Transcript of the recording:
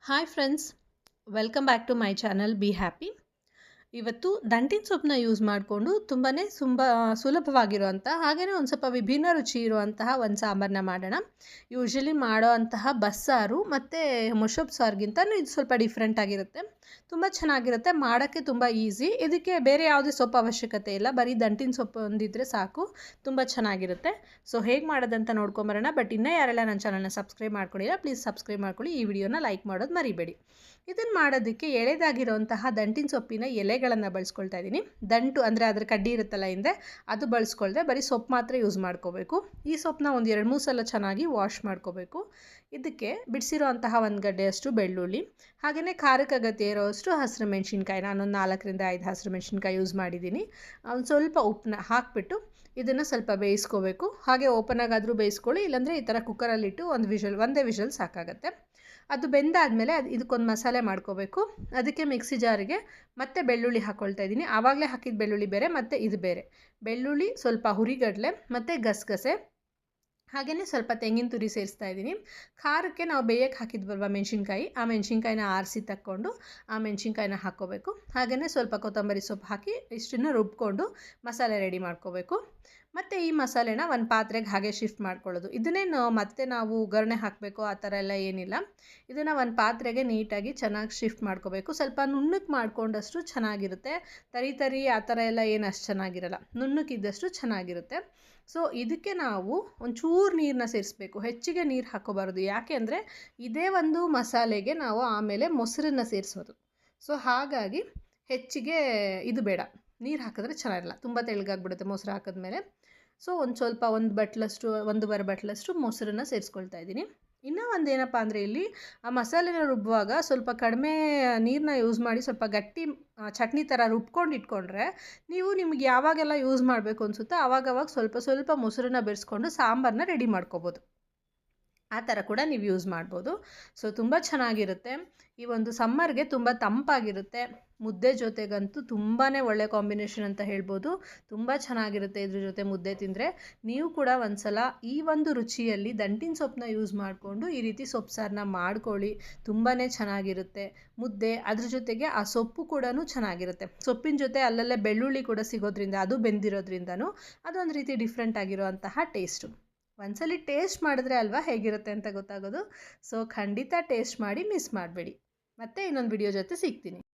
Hi friends, welcome back to my channel be happy. ಇವತ್ತು ದಂಟಿನ ಸೊಪ್ಪನ್ನ ಯೂಸ್ ಮಾಡಿಕೊಂಡು ತುಂಬಾ ಸುಲಭವಾಗಿರುವಂಥ ಹಾಗೆಯೇ ಒಂದು ಸ್ವಲ್ಪ ವಿಭಿನ್ನ ರುಚಿ ಇರುವಂತಹ ಒಂದು ಸಾಂಬಾರನ್ನ ಮಾಡೋಣ. ಯೂಶ್ವಲಿ ಮಾಡೋ ಅಂತಹ ಬಸ್ಸಾರು ಮತ್ತು ಮೊಸೊಪ್ಪು ಸಾರಿಗಿಂತನೂ ಇದು ಸ್ವಲ್ಪ ಡಿಫ್ರೆಂಟ್ ಆಗಿರುತ್ತೆ. ತುಂಬ ಚೆನ್ನಾಗಿರುತ್ತೆ, ಮಾಡೋಕ್ಕೆ ತುಂಬ ಈಸಿ. ಇದಕ್ಕೆ ಬೇರೆ ಯಾವುದೇ ಸೊಪ್ಪು ಅವಶ್ಯಕತೆ ಇಲ್ಲ, ಬರೀ ದಂಟಿನ ಸೊಪ್ಪು ಒಂದಿದ್ರೆ ಸಾಕು, ತುಂಬ ಚೆನ್ನಾಗಿರುತ್ತೆ. ಸೊ ಹೇಗೆ ಮಾಡೋದಂತ ನೋಡ್ಕೊಂಬರೋಣ. ಬಟ್ ಇನ್ನೂ ಯಾರೆಲ್ಲ ನನ್ನ ಚಾನಲ್ನ ಸಬ್ಸ್ಕ್ರೈಬ್ ಮಾಡ್ಕೊಂಡಿಲ್ಲ, ಪ್ಲೀಸ್ ಸಬ್ಸ್ಕ್ರೈಬ್ ಮಾಡ್ಕೊಳ್ಳಿ. ಈ ವಿಡಿಯೋನ ಲೈಕ್ ಮಾಡೋದು ಮರಿಬೇಡಿ. ಇದನ್ನು ಮಾಡೋದಕ್ಕೆ ಎಳೆದಾಗಿರೋಂತಹ ದಂಟಿನ ಸೊಪ್ಪಿನ ಎಲೆಗಳನ್ನು ಬಳಸ್ಕೊಳ್ತಾ ಇದ್ದೀನಿ. ದಂಟು ಅಂದರೆ ಅದರ ಕಡ್ಡಿ ಇರುತ್ತಲ್ಲ ಹಿಂದೆ, ಅದು ಬಳಸ್ಕೊಳ್ದೆ ಬರೀ ಸೊಪ್ಪು ಮಾತ್ರ ಯೂಸ್ ಮಾಡ್ಕೋಬೇಕು. ಈ ಸೊಪ್ಪನ್ನ ಒಂದು 2-3 ಸಲ ಚೆನ್ನಾಗಿ ವಾಶ್ ಮಾಡ್ಕೋಬೇಕು. ಇದಕ್ಕೆ ಬಿಡಿಸಿರೋ ಅಂತಹ 1 ಗಡ್ಡೆಯಷ್ಟು ಬೆಳ್ಳುಳ್ಳಿ, ಹಾಗೆಯೇ ಖಾರಕ್ಕೆ ಅಗತ್ಯ ಇರೋಷ್ಟು ಹಸಿರು ಮೆಣಸಿನ್ಕಾಯಿ, ನಾನೊಂದು 4ರಿಂದ 5 ಹಸಿರು ಮೆಣಸಿನ್ಕಾಯಿ ಯೂಸ್ ಮಾಡಿದ್ದೀನಿ. ಒಂದು ಸ್ವಲ್ಪ ಉಪ್ಪನ್ನ ಹಾಕಿಬಿಟ್ಟು ಇದನ್ನು ಸ್ವಲ್ಪ ಬೇಯಿಸ್ಕೋಬೇಕು. ಹಾಗೆ ಓಪನಾಗಾದರೂ ಬೇಯಿಸ್ಕೊಳ್ಳಿ, ಇಲ್ಲಾಂದರೆ ಈ ಥರ ಕುಕ್ಕರಲ್ಲಿಟ್ಟು ಒಂದೇ ವಿಷಲ್ ಸಾಕಾಗುತ್ತೆ. ಅದು ಬೆಂದಾದಮೇಲೆ ಇದಕ್ಕೊಂದು ಮಸಾಲೆ ಮಾಡ್ಕೋಬೇಕು. ಅದಕ್ಕೆ ಮಿಕ್ಸಿ ಜಾರಿಗೆ ಮತ್ತೆ ಬೆಳ್ಳುಳ್ಳಿ ಹಾಕ್ಕೊಳ್ತಾ ಇದ್ದೀನಿ. ಆವಾಗಲೇ ಹಾಕಿದ ಬೆಳ್ಳುಳ್ಳಿ ಬೇರೆ ಮತ್ತು ಇದು ಬೇರೆ. ಬೆಳ್ಳುಳ್ಳಿ, ಸ್ವಲ್ಪ ಹುರಿಗಡಲೆ ಮತ್ತು ಗಸಗಸೆ, ಹಾಗೆಯೇ ಸ್ವಲ್ಪ ತೆಂಗಿನ ತುರಿ ಸೇರಿಸ್ತಾ ಇದ್ದೀನಿ. ಖಾರಕ್ಕೆ ನಾವು ಬೇಯಕ್ಕೆ ಹಾಕಿದ್ವಲ್ವ ಮೆಣಸಿನ್ಕಾಯಿ, ಆ ಮೆಣಸಿನ್ಕಾಯಿನ ಆರಿಸಿ ತಕ್ಕೊಂಡು ಆ ಮೆಣಸಿನ್ಕಾಯಿನ ಹಾಕ್ಕೋಬೇಕು. ಹಾಗೆಯೇ ಸ್ವಲ್ಪ ಕೊತ್ತಂಬರಿ ಸೊಪ್ಪು ಹಾಕಿ ಇಷ್ಟನ್ನು ರುಬ್ಕೊಂಡು ಮಸಾಲೆ ರೆಡಿ ಮಾಡ್ಕೋಬೇಕು. ಮತ್ತು ಈ ಮಸಾಲೆನ ಒಂದು ಪಾತ್ರೆಗೆ ಹಾಗೆ ಶಿಫ್ಟ್ ಮಾಡ್ಕೊಳ್ಳೋದು. ಇದನ್ನೇನು ಮತ್ತೆ ನಾವು ಒಗ್ಗರಣೆ ಹಾಕಬೇಕು ಆ ಥರ ಎಲ್ಲ ಏನಿಲ್ಲ. ಇದನ್ನು ಒಂದು ಪಾತ್ರೆಗೆ ನೀಟಾಗಿ ಚೆನ್ನಾಗಿ ಶಿಫ್ಟ್ ಮಾಡ್ಕೋಬೇಕು. ಸ್ವಲ್ಪ ನುಣ್ಣಕ್ಕೆ ಮಾಡ್ಕೊಂಡಷ್ಟು ಚೆನ್ನಾಗಿರುತ್ತೆ. ತರಿ ಆ ಥರ ಎಲ್ಲ ಏನು ಅಷ್ಟು ಚೆನ್ನಾಗಿರಲ್ಲ, ನುಣ್ಣಕ್ಕಿದ್ದಷ್ಟು ಚೆನ್ನಾಗಿರುತ್ತೆ. ಸೊ ಇದಕ್ಕೆ ನಾವು ಒಂಚೂರು ನೀರನ್ನ ಸೇರಿಸ್ಬೇಕು, ಹೆಚ್ಚಿಗೆ ನೀರು ಹಾಕೋಬಾರ್ದು. ಯಾಕೆ ಅಂದರೆ ಇದೇ ಒಂದು ಮಸಾಲೆಗೆ ನಾವು ಆಮೇಲೆ ಮೊಸರನ್ನ ಸೇರಿಸೋದು. ಸೊ ಹಾಗಾಗಿ ಹೆಚ್ಚಿಗೆ ಇದು ಬೇಡ, ನೀರು ಹಾಕಿದ್ರೆ ಚೆನ್ನಾಗಿರಲ್ಲ, ತುಂಬ ತೆಳ್ಳಗಾಗ್ಬಿಡುತ್ತೆ ಮೊಸರು ಹಾಕಿದ್ಮೇಲೆ. ಸೊ ಒಂದು ಸ್ವಲ್ಪ 1-1.5 ಬಟ್ಲಷ್ಟು ಮೊಸರನ್ನ ಸೇರಿಸ್ಕೊಳ್ತಾ ಇದ್ದೀನಿ. ಇನ್ನೂ ಒಂದೇನಪ್ಪ ಅಂದರೆ ಇಲ್ಲಿ ಆ ಮಸಾಲೆನ ರುಬ್ಬುವಾಗ ಸ್ವಲ್ಪ ಕಡಿಮೆ ನೀರನ್ನ ಯೂಸ್ ಮಾಡಿ ಸ್ವಲ್ಪ ಗಟ್ಟಿ ಚಟ್ನಿ ಥರ ರುಬ್ಕೊಂಡು ಇಟ್ಕೊಂಡ್ರೆ ನಿಮಗೆ ಯಾವಾಗೆಲ್ಲ ಯೂಸ್ ಮಾಡಬೇಕು ಅನಿಸುತ್ತೋ ಆವಾಗವಾಗ ಸ್ವಲ್ಪ ಮೊಸರನ್ನ ಬೆರೆಸ್ಕೊಂಡು ಸಾಂಬಾರನ್ನ ರೆಡಿ ಮಾಡ್ಕೋಬೋದು. ಆ ಥರ ಕೂಡ ನೀವು ಯೂಸ್ ಮಾಡ್ಬೋದು. ಸೊ ತುಂಬ ಚೆನ್ನಾಗಿರುತ್ತೆ. ಈ ಒಂದು ಸಮ್ಮರ್ಗೆ ತುಂಬ ತಂಪಾಗಿರುತ್ತೆ. ಮುದ್ದೆ ಜೊತೆಗಂತೂ ತುಂಬಾ ಒಳ್ಳೆ ಕಾಂಬಿನೇಷನ್ ಅಂತ ಹೇಳ್ಬೋದು. ತುಂಬ ಚೆನ್ನಾಗಿರುತ್ತೆ ಇದ್ರ ಜೊತೆ ಮುದ್ದೆ ತಿಂದರೆ. ನೀವು ಕೂಡ ಒಂದು ಸಲ ಈ ಒಂದು ರುಚಿಯಲ್ಲಿ ದಂಟಿನ ಸೊಪ್ಪನ್ನ ಯೂಸ್ ಮಾಡಿಕೊಂಡು ಈ ರೀತಿ ಸೊಪ್ಪು ಸಾರನ್ನ ಮಾಡ್ಕೊಳ್ಳಿ. ತುಂಬಾ ಚೆನ್ನಾಗಿರುತ್ತೆ ಮುದ್ದೆ. ಅದ್ರ ಜೊತೆಗೆ ಆ ಸೊಪ್ಪು ಕೂಡ ಚೆನ್ನಾಗಿರುತ್ತೆ. ಸೊಪ್ಪಿನ ಜೊತೆ ಅಲ್ಲಲ್ಲೇ ಬೆಳ್ಳುಳ್ಳಿ ಕೂಡ ಸಿಗೋದ್ರಿಂದ, ಅದು ಬೆಂದಿರೋದ್ರಿಂದನೂ ಅದೊಂದು ರೀತಿ ಡಿಫ್ರೆಂಟ್ ಆಗಿರುವಂತಹ ಟೇಸ್ಟು. ಒಂದ್ಸಲಿ ಟೇಸ್ಟ್ ಮಾಡಿದ್ರೆ ಅಲ್ವಾ ಹೇಗಿರುತ್ತೆ ಅಂತ ಗೊತ್ತಾಗೋದು. ಸೊ ಖಂಡಿತ ಟೇಸ್ಟ್ ಮಾಡಿ ಮಿಸ್ ಮಾಡಬೇಡಿ. ಮತ್ತೆ ಇನ್ನೊಂದು ವಿಡಿಯೋ ಜೊತೆ ಸಿಗ್ತೀನಿ.